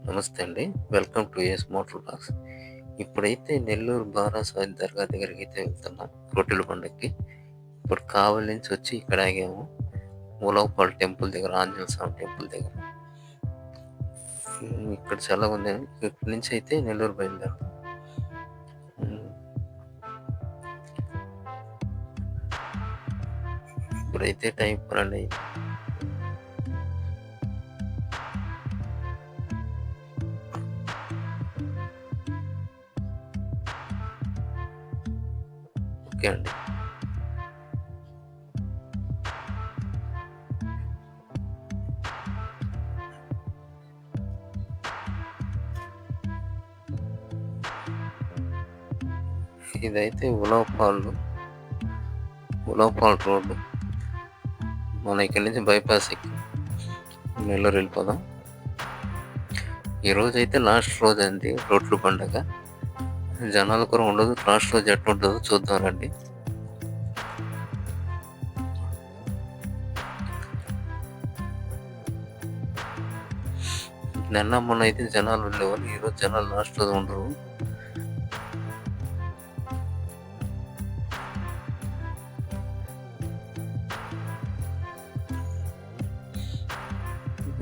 నమస్తే అండి. Welcome to S Motor Blogs. ఇప్పుడైతే నెల్లూరు బారాసాహిబ్ దర్గా దగ్గరికి అయితే వెళ్తున్నాం రొట్టెల పండగకి. ఇప్పుడు కావలి నుంచి వచ్చి ఇక్కడ ఆగాము. ఉలవపాడు టెంపుల్ దగ్గర, ఆంజనేయ స్వామి టెంపుల్ దగ్గర. ఇక్కడ చల్లగా ఉంది. ఇక్కడి నుంచి అయితే నెల్లూరు బయలుదేరుతాం. ఇప్పుడైతే టైం 12 అయింది. ఓకే అండి. ఇదైతే ఉలవపాడు రోడ్డు. మనం ఇక్కడి నుంచి బైపాస్ ఎక్కి నెల్లూరు వెళ్ళిపోదాం. ఈరోజు అయితే లాస్ట్ రోజు అండి రొట్టెల పండగ. జనాలు కూడా ఉండదు. లాస్ట్ రోజు ఎట్లుంటుందో చూద్దాం రండి. నిన్న మొన్న అయితే జనాలు ఉండేవాళ్ళు. ఈరోజు జనాలు లాస్ట్ రోజు ఉండరు.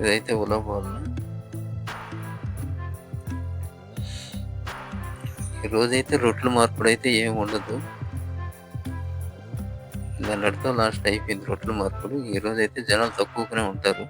ఇదైతే ఉలవపాడు. ఈరోజైతే రొట్టెల మార్పుడు అయితే ఏమి ఉండదు. నిన్నటితో లాస్ట్ అయిపోయింది రొట్టెల మార్పుడు. ఈరోజు అయితే జనాలు తక్కువగానే ఉంటారు.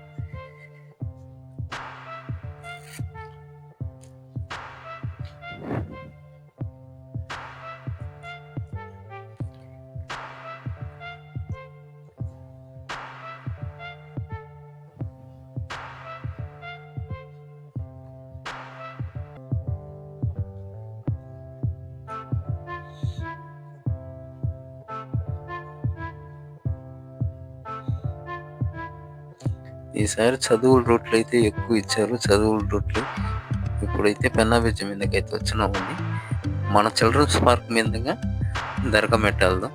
ఈసారి చదువుల రొట్టెలు అయితే ఎక్కువ ఇచ్చారు. చదువుల రొట్టెలు ఇప్పుడైతే పెన్నా బ్రిడ్జ్ మీదకైతే వచ్చినామండి. మన చిల్డ్రన్స్ పార్క్ మీదుగా దర్గా మెట్ట వెళ్దాం.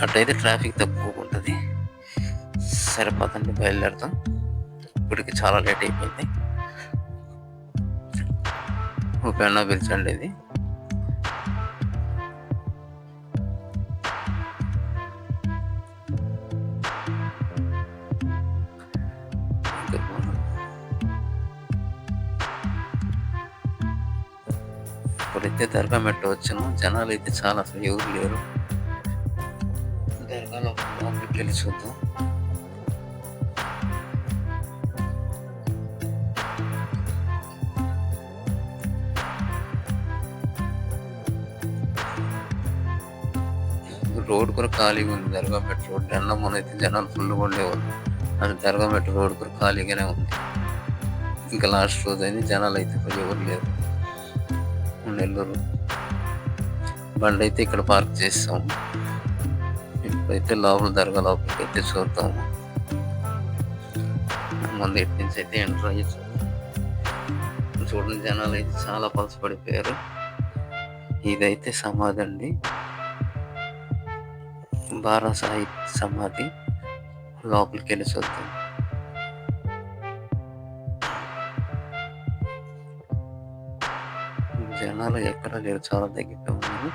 అటైతే ట్రాఫిక్ తక్కువ ఉంటుంది. సరిపోతండి, బయలుదేరుతాం. ఇప్పటికి చాలా లేట్ అయిపోయింది. పెన్నా బ్రిడ్జ్ అండి ఇది. ఇప్పుడైతే దర్గా మెట్ట వచ్చాను. జనాలు అయితే చాలా, అసలు ఎవరు లేరు. దర్గాలో లోపలికి వెళ్ళి చూద్దాం. రోడ్ కూడా ఖాళీగా ఉంది. దర్గా మెట్ట రోడ్ ఎండ మొన్న అయితే జనాలు ఫుల్గా ఉండేవారు. అది దర్గా మెట్ట రోడ్ కూడా ఖాళీగానే ఉంది. ఇంకా లాస్ట్ రోజు అయింది. జనాలు అయితే ఎవరు లేరు. నెల్లూరు బండి అయితే ఇక్కడ పార్క్ చేస్తాము. ఇప్పుడైతే లోపల దర్గా లోపలికి అయితే చూద్దాము. ముందు ఇటు నుంచి అయితే ఎంటర్ అయ్యి చూడండి. జనాలు అయితే చాలా పలస పడిపోయారు. ఇదైతే సమాధి అండి, బారాసాహిబ్ సమాధి. లోపలికి వెళ్ళి చూద్దాం. జనాలు ఎక్కడ లేరు, చాలా దగ్గరగా ఉన్నారు.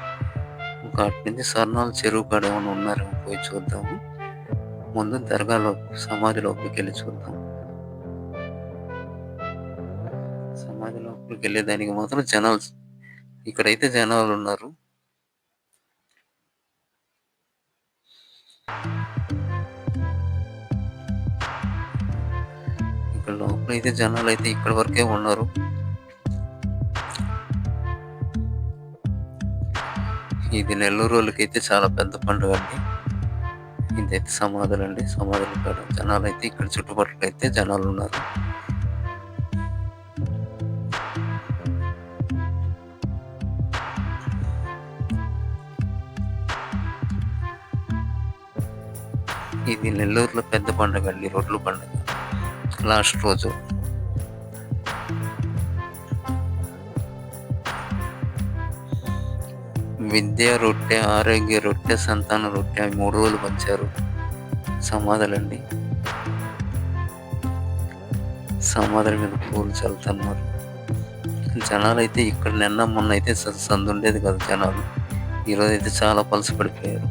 ఇంకా అటు నుంచి స్వర్ణాలు చెరువు కాడ ఏమైనా ఉన్నారేమో, పోయి చూద్దాము. ముందు దర్గాలో సమాధి లోపలికి వెళ్ళి చూద్దాం. సమాధి లోపలికి వెళ్ళేదానికి మాత్రం జనాలు, ఇక్కడైతే జనాలు ఉన్నారు. ఇక్కడ లోపలైతే జనాలు అయితే ఇక్కడి వరకే ఉన్నారు. ఇది నెల్లూరు వాళ్ళకైతే చాలా పెద్ద పండుగ అండి. ఇదైతే సమాధులు అండి. సమాధులు కాడ జనాలు అయితే ఇక్కడ చుట్టుపక్కల అయితే జనాలు ఉన్నారు. ఇది నెల్లూరులో పెద్ద పండుగ అండి, రొట్టెల పండుగ. లాస్ట్ రోజు విద్యా రొట్టె, ఆరోగ్య రొట్టె, సంతాన రొట్టె 3 రోజులు పంచారు. సమాధులండి. సమాధుల మీద పూలు చల్లుతున్నారు. జనాలైతే ఇక్కడ నిన్న మొన్న అయితే సందుండేది కాదు జనాలు. ఈరోజైతే చాలా పలస పడిపోయారు.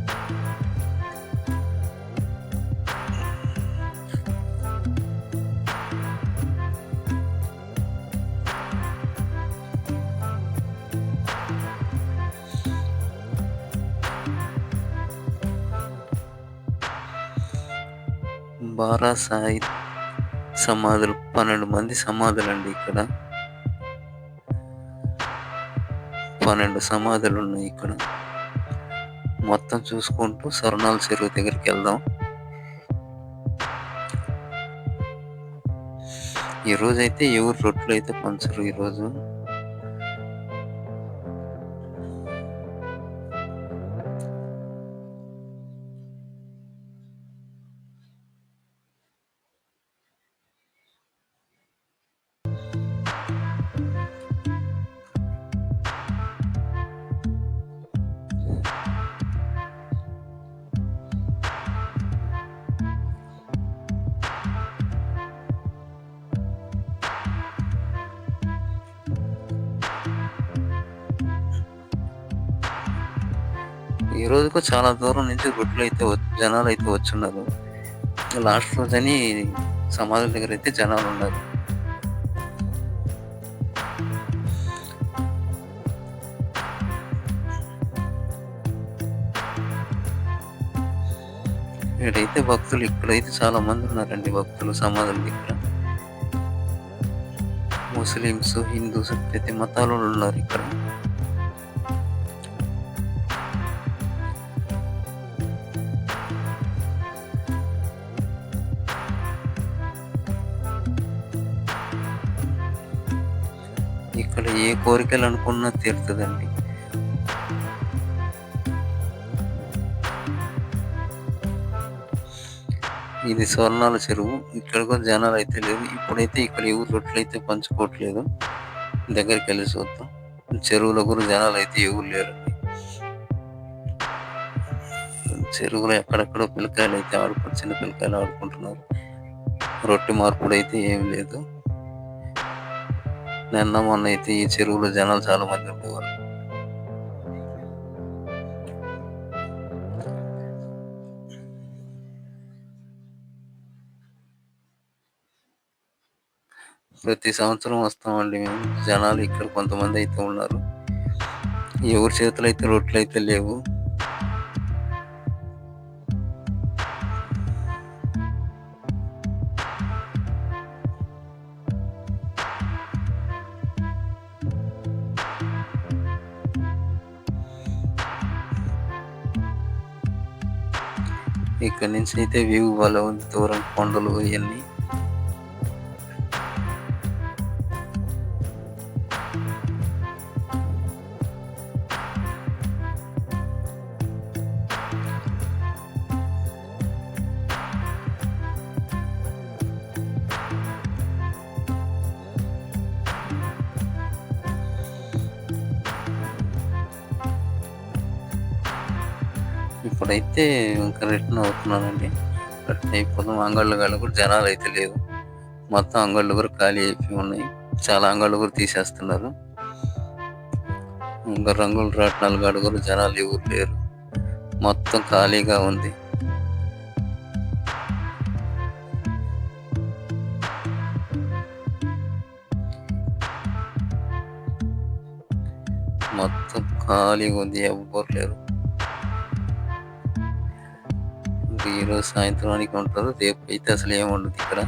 బారాసాయి సమాధులు 12 మంది సమాధులండి ఇక్కడ. 12 సమాధులున్నాయి ఇక్కడ. మొత్తం చూసుకుంటూ సొర్ణాల చెరువు దగ్గరికి వెళ్దాం. ఈరోజైతే ఎవరు రొట్టెలు అయితే పంచరు ఈరోజు. ఈ రోజుకు చాలా దూరం నుంచి రొట్టెలు అయితే జనాలు అయితే వచ్చున్నారు. లాస్ట్ రోజని సమాధుల దగ్గర అయితే జనాలు ఉన్నారు. ఇక్కడైతే భక్తులు ఇక్కడైతే చాలా మంది ఉన్నారండి. భక్తులు సమాధుల దగ్గర ముస్లిమ్స్, హిందూస్ ప్రతి మతాలు ఉన్నారు ఇక్కడ. ఇక్కడ ఏ కోరికలు అనుకున్నా తీరుతుందండి. ఇది స్వర్ణాల చెరువు. ఇక్కడ కూడా జనాలు అయితే లేవు. ఇప్పుడైతే ఇక్కడ ఎవరు రొట్టెలు అయితే పంచుకోవట్లేదు. దగ్గరికి వెళ్ళి చూద్దాం. చెరువులో కూడా జనాలు అయితే ఎవరు లేరండి. చెరువులో ఎక్కడెక్కడో పిల్లకాయలు అయితే చిన్న పిల్లకాయలు ఆడుకుంటున్నారు. రొట్టె మార్పుడు అయితే ఏం లేదు. నిన్న మొన్న అయితే ఈ చెరువులో జనాలు చాలా మంది ఉండేవారు. ప్రతి సంవత్సరం వస్తామండి మేము. జనాలు ఇక్కడ కొంతమంది అయితే ఉన్నారు. ఎవరి చేతులు అయితే రొట్టెలు అయితే లేవు. ఇక్కడ నుంచి అయితే వ్యూ బాగా ఉంది. దూరం కొండలు ఇవన్నీ. ఇప్పుడైతే ఇంకా రిటర్న్ అవుతున్నానండి. రిటర్న్ అయిపోతాం. అంగళ్ళు కూడా జనాలు అయితే లేవు. మొత్తం అంగళ్ళు కూడా ఖాళీ అయిపోయి ఉన్నాయి. చాలా అంగళ్ళు కూడా తీసేస్తున్నారు. ఇంకా రంగుల రాట్నాలు కాడ కూడా జనాలు ఎవరు లేరు. మొత్తం ఖాళీగా ఉంది. మొత్తం ఖాళీగా ఉంది. ఎవ్వరు లేరు. ఈరోజు సాయంత్రానికి ఉంటారు. రేపు అయితే అసలు ఏముండదు ఇక్కడ.